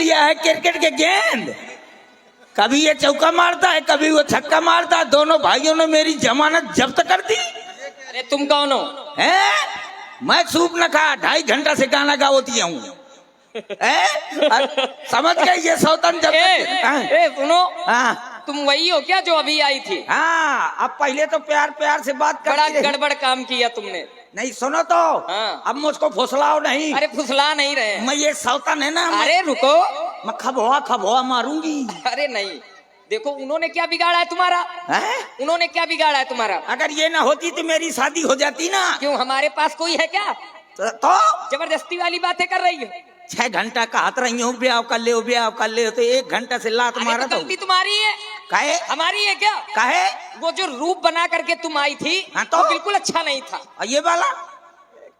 लिया है क्रिकेट के गेंद। कभी ये चौका मारता है, कभी वो छक्का मारता है। दोनों भाइयों ने मेरी जमानत जब्त कर दी। अरे तुम कौन हो? हैं? मैं सूप न खा 2.5 घंटा से गाना गाती हूँ। समझ गए ये सौतन जब सुनो, हाँ तुम वही हो क्या जो अभी आई थी? हाँ, अब पहले तो प्यार प्यार से बात बड़ा कर। गड़बड़ काम किया तुमने। नहीं सुनो तो, हाँ। अब मुझको फुसलाओ नहीं। अरे फुसला नहीं रहे। मैं ये सौतन है ना, अरे रुको, मैं खबोआ मारूंगी। अरे नहीं, देखो उन्होंने क्या बिगाड़ा है तुम्हारा? है? उन्होंने क्या बिगाड़ा है तुम्हारा? अगर ये ना होती तो मेरी शादी हो जाती ना। क्यों, हमारे पास कोई है क्या? तो जबरदस्ती वाली बातें कर रही हो। 6 घंटा का हाथ रही हूँ, ब्याह कर ले तो 1 घंटा से लात मारा। तो गलती तुम्हारी है, काहे? हमारी है क्या? काहे? वो जो रूप बना करके तुम आई थी, हाँ तो? वो बिल्कुल अच्छा नहीं था। और ये वाला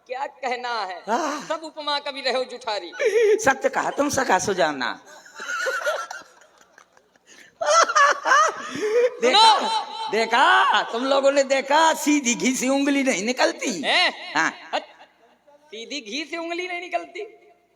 क्या कहना है, सब उपमा कभी रहे हो जुठारी। सत्य कहा तुम सका सुजाना। देखा तुम लोगों ने देखा, सीधी घी से उंगली नहीं निकलती है। हाँ। सीधी घी से उंगली नहीं निकलती?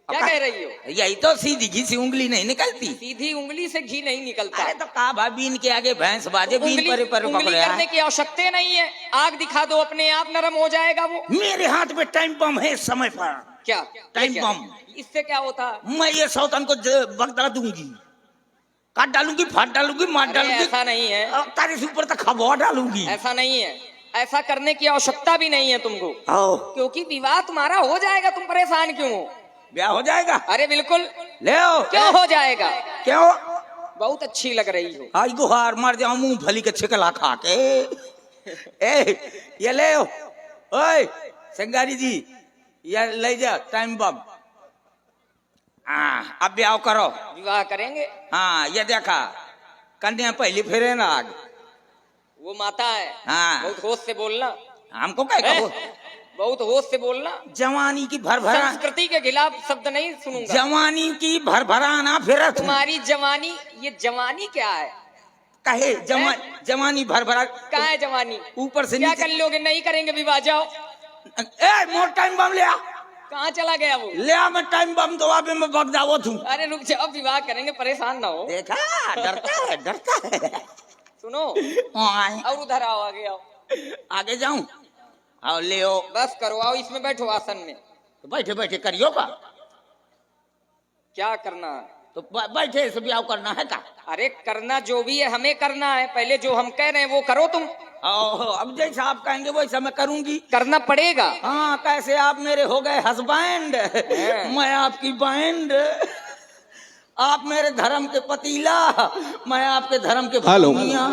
क्या कह रही हो? यही तो, सीधी घी से उंगली नहीं निकलती। सीधी उंगली से घी नहीं निकलता। अरे तो कहा भाई, बीन के आगे भैंस बाजे, बीन पर उंगली करने की आवश्यकता नहीं है, आग दिखा दो अपने आप नरम हो जाएगा वो। मेरे हाथ में टाइम बम है समय पर। क्या टाइम बम? इससे क्या होता है? मैं ये सौतन को बगदा दूंगी, काट डालूंगी, फाट डालूंगी, मार डालूंगी। ऐसा नहीं है, तारे से ऊपर तक खबा डालूंगी। ऐसा नहीं है, ऐसा करने की आवश्यकता भी नहीं है तुमको, क्योंकि विवाह तुम्हारा हो जाएगा। तुम परेशान क्यों हो? ब्याह हो जाएगा। अरे बिल्कुल। ले आओ। क्यों हो जाएगा? क्यों? बहुत अच्छी लग रही हो। आई गुहार मर जाऊं मूंगफली के छिकला खा के। ये ले आओ। ओए सिंगारी जी, ये ले जा टाइम बम। हाँ, अब ब्याह करो। विवाह करेंगे। हाँ, ये देखा कन्या पहली फेरे ना आग। वो माता है। हाँ। बहुत होश से बोलना। हमको क्या कहो? बहुत होश से बोलना। जवानी की भरभरा, संस्कृति के खिलाफ शब्द नहीं सुनूंगा। जवानी की भरभराना फिर तुम्हारी जवानी, ये जवानी क्या है? कहे जवानी भरभरा। कहाँ है जवानी? ऊपर से क्या नीचे। कर लोगे? नहीं करेंगे विवाह, जाओ। मोर टाइम बम ले आ। कहाँ चला गया वो? ले आ, मैं टाइम बम दवा पे मैं बग जाओ तू। अरे रुक जाओ, विवाह करेंगे, परेशान ना हो। देखा, डरता है। सुनो, और उधर आओ, आगे आओ। आगे जाऊं? आओ ले आओ। बस करो, आओ इसमें बैठो आसन में। तो बैठे बैठे करियो का? क्या करना है? तो बैठे से ब्याह करना है का? अरे करना जो भी है हमें करना है, पहले जो हम कह रहे हैं वो करो तुम। अब जैसा आप कहेंगे वैसा मैं करूंगी। करना पड़ेगा। हाँ, कैसे आप मेरे हो गए हस्बैंड, मैं आपकी बैंड। आप मेरे धर्म के पतीला, मैं आपके धर्म के भूमिया।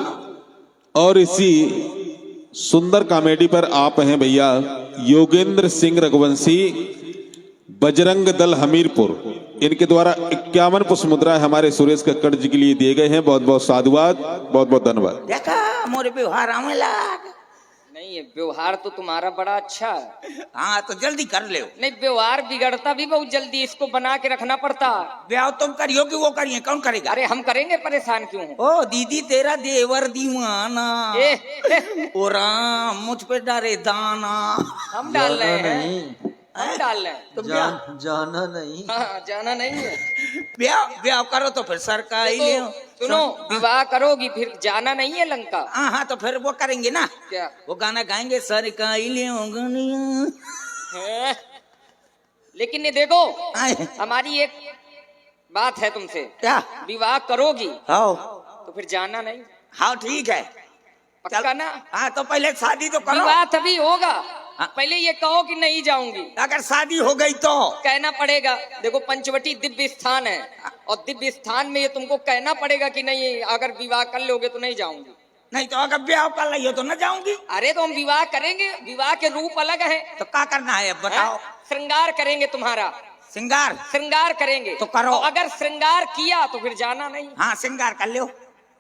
और इसी सुंदर कॉमेडी पर आप हैं भैया योगेंद्र सिंह रघुवंशी, बजरंग दल हमीरपुर। इनके द्वारा 51 पुष्प मुद्रा हमारे सुरेश कक्कड़ जी के लिए दिए गए हैं। बहुत बहुत साधुवाद, बहुत बहुत धन्यवाद। देखा मोरे व्यवहार आने लग। नहीं, व्यवहार तो तुम्हारा बड़ा अच्छा है। हाँ, तो जल्दी कर ले। नहीं, व्यवहार बिगड़ता भी बहुत जल्दी, इसको बना के रखना पड़ता। ब्याह तुम करियो कि वो करिए? कौन करेगा? अरे हम करेंगे, परेशान क्यों हो? ओ दीदी तेरा देवर दीवाना। ओ राम, मुझ पे डारे दाना। हम डाल रहे हैं, हम डाल रहे हैं। तो जाना नहीं। हाँ, जाना नहीं है। ब्याह करो तो फिर सरकारी ले। सुनो, विवाह करोगी फिर जाना नहीं है लंका। हाँ, तो फिर वो करेंगे ना। क्या? वो गाना गाएंगे सरकारी ले। लेकिन ये देखो, हमारी एक बात है तुमसे। क्या? विवाह करोगी हाँ तो फिर जाना नहीं। हाँ ठीक है, पक्का ना? हाँ तो पहले शादी तो करो। विवाह तभी होगा, हाँ। पहले ये कहो कि नहीं जाऊंगी। अगर शादी हो गई तो कहना पड़ेगा। देखो पंचवटी दिव्य स्थान है, और दिव्य स्थान में ये तुमको कहना पड़ेगा कि नहीं, अगर विवाह कर लोगे तो नहीं जाऊंगी। नहीं तो अगर ब्याह कर लियो तो न जाऊंगी। अरे तो हम विवाह करेंगे, विवाह के रूप अलग है। तो क्या करना है अब बताओ? श्रृंगार करेंगे तुम्हारा। श्रृंगार करेंगे तो करो। अगर श्रृंगार किया तो फिर जाना नहीं। हाँ, श्रृंगार कर लो।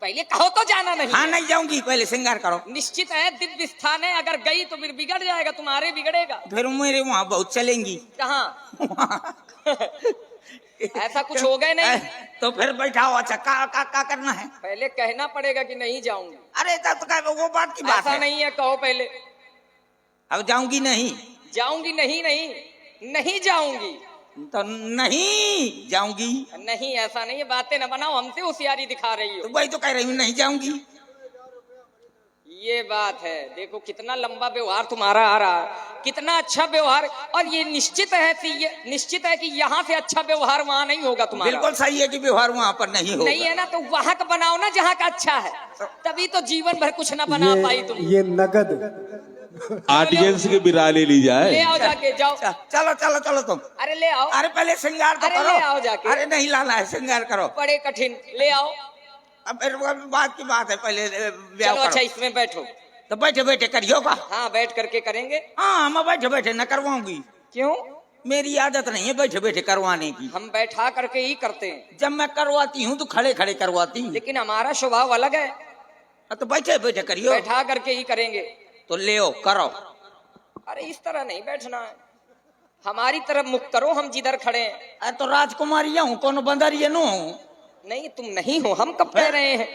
पहले कहो तो जाना नहीं। हाँ, नहीं जाऊंगी, पहले श्रृंगार करो। निश्चित है, दिव्य स्थान है, अगर गई तो फिर बिगड़ जाएगा, तुम्हारे बिगड़ेगा। फिर मेरे वहाँ बहुत चलेंगी। कहाँ? ऐसा कुछ हो गए नहीं तो फिर बैठाओ। अच्छा, का करना है? पहले कहना पड़ेगा कि नहीं जाऊंगी। अरे तब तो वो बात की बात ऐसा है। नहीं है, कहो पहले। अब जाऊंगी नहीं। जाऊंगी नहीं, नहीं नहीं जाऊंगी। तो नहीं जाऊंगी। नहीं ऐसा नहीं है, बातें न बनाओ, हमसे होशियारी दिखा रही तो हो। वही तो कह रही हूँ नहीं जाऊंगी। ये बात है, देखो कितना लंबा व्यवहार तुम्हारा आ रहा है, कितना अच्छा व्यवहार, और ये निश्चित है कि यहाँ से अच्छा व्यवहार वहाँ नहीं होगा तुम्हारा। बिल्कुल सही है कि व्यवहार वहाँ पर नहीं होगा। नहीं है ना, तो वहाँ का बनाओ ना जहाँ का अच्छा है, तभी तो जीवन भर कुछ ना बना पाई तुम। ये नगद ऑडियंस की भी राय ले ली ले जाए। आओ जाके, जाओ। चलो चलो चलो तुम। अरे ले आओ। अरे पहले श्रृंगार तो अरे करो। ले आओ जाके। अरे नहीं लाना है, श्रृंगार करो। बड़े कठिन, ले आओ। अब फिर वो बात की बात है, पहले ब्याह चलो करो। अच्छा, इसमें बैठो। तो बैठे बैठे करियो का। हाँ, बैठ करके करेंगे। हाँ मैं बैठे बैठे न करवाऊंगी। क्यों? मेरी आदत नहीं है बैठे बैठे करवाने की। हम बैठा करके ही करते हैं, जब मैं करवाती हूँ तो खड़े खड़े करवाती हूँ। लेकिन हमारा स्वभाव अलग है, तो बैठे बैठे करियो। बैठा करके ही करेंगे। तो ले करो। अरे इस तरह नहीं बैठना है, हमारी तरफ मुख करो, हम जिधर खड़े हैं। अरे तो राजकुमारी हूँ, कौन बंदरिया नो हूँ। नहीं, तुम नहीं हो, हम कब कह रहे हैं?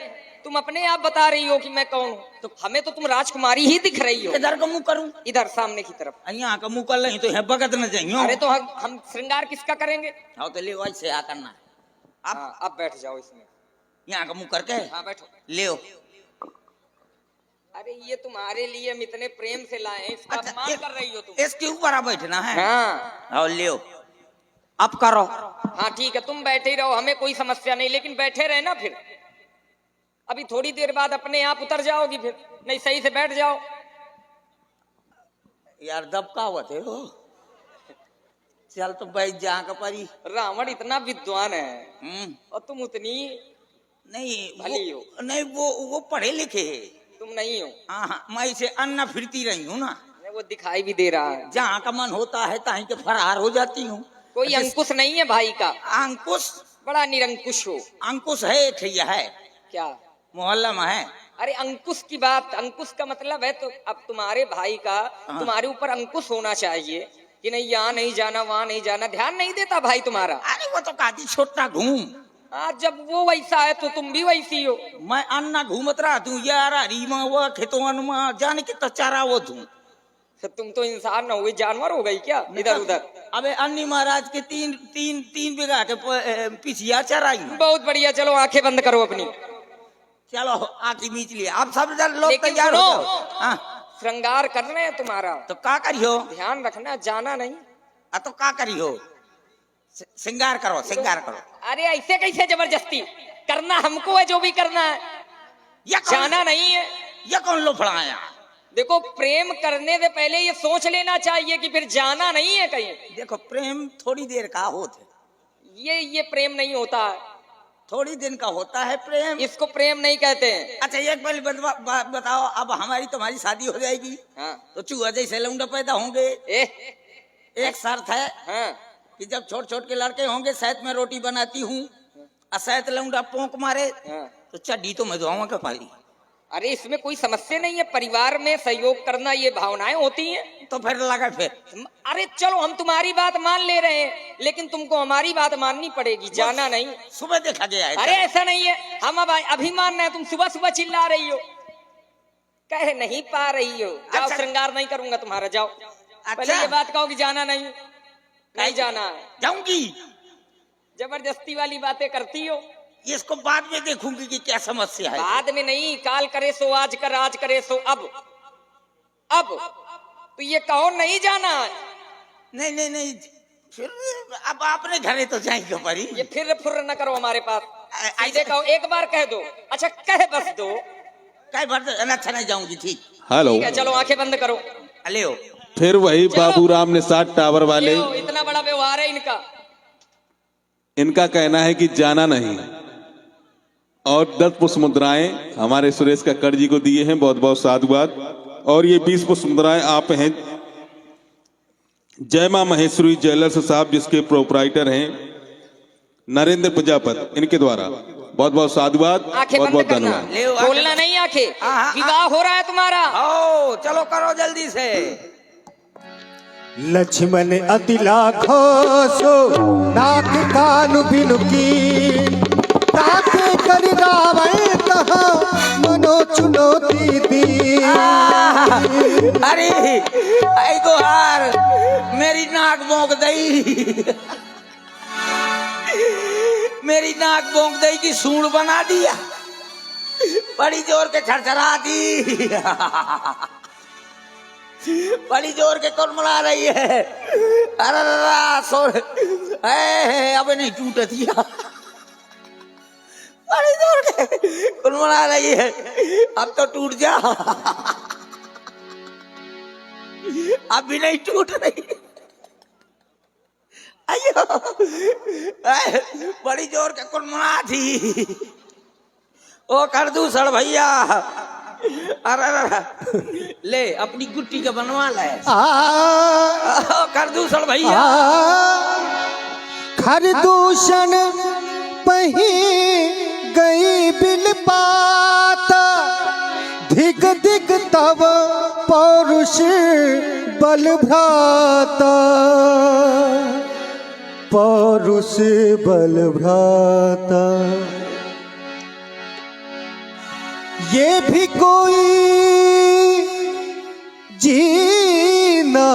तुम अपने आप बता रही हो कि मैं कौन हूँ, तो हमें तो तुम राजकुमारी ही दिख रही हो। इधर का मुंह करूँ? इधर सामने की तरफ। यहाँ का मुंह कर नहीं तो यहाँ बगत न जाइयो। अरे तो हम श्रृंगार किसका करेंगे? हाँ तो ले वैसे आ करना। अब बैठ जाओ इसमें। यहाँ का मुंह करके हाँ बैठो। ले। अरे ये तुम्हारे लिए हम इतने प्रेम से लाए हैं, इसका अपमान कर रही हो तुम। इसके ऊपर आ बैठना है। हाँ और ले अब करो। हाँ ठीक है, तुम बैठे ही रहो, हमें कोई समस्या नहीं, लेकिन बैठे रहे ना, फिर अभी थोड़ी देर बाद अपने आप उतर जाओगी, फिर नहीं सही से बैठ जाओ। यार दबका हुआ थे हो। चल तो बैठ जा का परी। रावण इतना विद्वान है और तुम उतनी नहीं भली हो। नहीं वो पढ़े लिखे है। तुम नहीं हो। हाँ मैं इसे अन्ना फिरती रही हूँ ना। वो दिखाई भी दे रहा है। जहाँ का मन होता है तहीं के फरार हो जाती हूँ। कोई अंकुश नहीं है भाई का? अंकुश? बड़ा निरंकुश हो। अंकुश है, एक है। क्या? मोहल्ला में है। अरे अंकुश की बात, अंकुश का मतलब है, तो अब तुम्हारे भाई का तुम्हारे ऊपर अंकुश होना चाहिए कि नहीं, यहाँ नहीं जाना, वहाँ नहीं जाना, ध्यान नहीं देता भाई तुम्हारा। अरे वो तो कहती छोटा घूम। आज जब वो वैसा है तो तुम भी वैसी हो। मैं अन्ना घूमत रहा तू यार, रीमा वो खेतवन में जाने की तो चारा वो तू। तुम तो इंसान न हुई, जानवर हो गई क्या इधर उधर? अबे अन्नी महाराज के तीन बीघा के पिछिया चराई। बहुत बढ़िया, चलो आंखें बंद करो अपनी। चलो आंखें मीच लिया। आप सब लोग लेकिन तैयार हो सुनो, जाओ। हाँ श्रृंगार कर रहे हैं तुम्हारा, तो का करियो? ध्यान रखना, जाना नहीं। तो का करियो? श्रृंगार करो, श्रृंगार करो। अरे ऐसे कैसे जबरदस्ती करना? हमको है जो भी करना है, जाना नहीं है। ये कौन लो फड़ाया? देखो प्रेम करने से पहले ये सोच लेना चाहिए कि फिर जाना नहीं है कहीं। देखो प्रेम थोड़ी देर का होता है। ये प्रेम नहीं होता है, थोड़ी दिन का होता है प्रेम। इसको प्रेम नहीं कहते हैं। अच्छा एक पहले बताओ, अब हमारी तुम्हारी शादी हो जाएगी। हाँ। तो चूहा जैसे लौंडा पैदा होंगे। एक शर्त है। हाँ। कि जब छोटे छोटे के लड़के होंगे, शहद में रोटी बनाती हूँ, शहद लौंडा पोंक मारे। हाँ। तो चड्डी तो मैं धोऊंगा पाली। अरे इसमें कोई समस्या नहीं है, परिवार में सहयोग करना ये भावनाएं होती हैं। तो फिर लगा फिर। अरे चलो हम तुम्हारी बात मान ले रहे हैं, लेकिन तुमको हमारी बात माननी पड़ेगी, जाना नहीं। सुबह देखा गया है। अरे ऐसा नहीं है, हम अब अभी मान रहे हैं, तुम सुबह सुबह चिल्ला रही हो, कह नहीं पा रही हो। जाओ, अच्छा। श्रृंगार नहीं करूंगा तुम्हारा, जाओ। पहले अच्छा। ये बात कहो कि जाना नहीं, नहीं जाना है। जाऊंगी। जबरदस्ती वाली बातें करती हो। इसको बाद में देखूंगी कि क्या समस्या है। बाद में नहीं, काल करे सो आज कर, आज करे सो अब तो ये कहो नहीं जाना है। नहीं नहीं नहीं, फिर अब आपने घरे तो जाएंगे परी। ये फिर फुर न करो हमारे पास, ऐसे सीधे कहो, एक बार कह दो। अच्छा कह बस दो। कई बार तो अच्छा नहीं जाऊंगी। ठीक हेलो, ठीक है, चलो आंखें बंद करो। ले फिर वही बाबूराम ने 7 टावर वाले। ये इतना बड़ा व्यवहार है इनका। इनका कहना है कि जाना नहीं, और 10 पुष्प मुद्राएं हमारे सुरेश कक्कड़ जी को दिए हैं, बहुत बहुत साधुवाद। और ये 20 पुष्प मुद्राएं आप हैं जय मां महेश्वरी ज्वेलर्स साहब, जिसके प्रोपराइटर हैं नरेंद्र प्रजापत, इनके द्वारा बहुत बहुत साधुवाद, आंखें बहुत बंद बहुत करना, धन्यवाद। बोलना नहीं आंखें। हाँ। विवाह हो रहा है तुम्हारा। आओ चलो करो जल्दी से। लक्ष्मण अति लाखो सो नाक कान बिनुकी ताके कर रावण कहा मनो चुनौती दी। अरे आई तो हार मेरी नाक मोक दई। मेरी नाक भोंक दई की सूंड बना दिया, बड़ी जोर के छरछरा दी। बड़ी जोर के कौन बुला रही है? अरे सो अब नहीं टूट दिया। बड़ी जोर के कौन बुला रही है? अब तो टूट जा। अब भी नहीं टूट रही। अयो बड़ी जोर के कौन बुला थी? ओ कर दूं सड़ भैया। अरे ले अपनी गुट्टी का बनवा ले। कर दूं सड़ भैया। खरदूषण पही गई बिल पाता, धिग धिग तब पौरुष बल भ्राता, पौरुष बल भ्राता। ये भी कोई जीना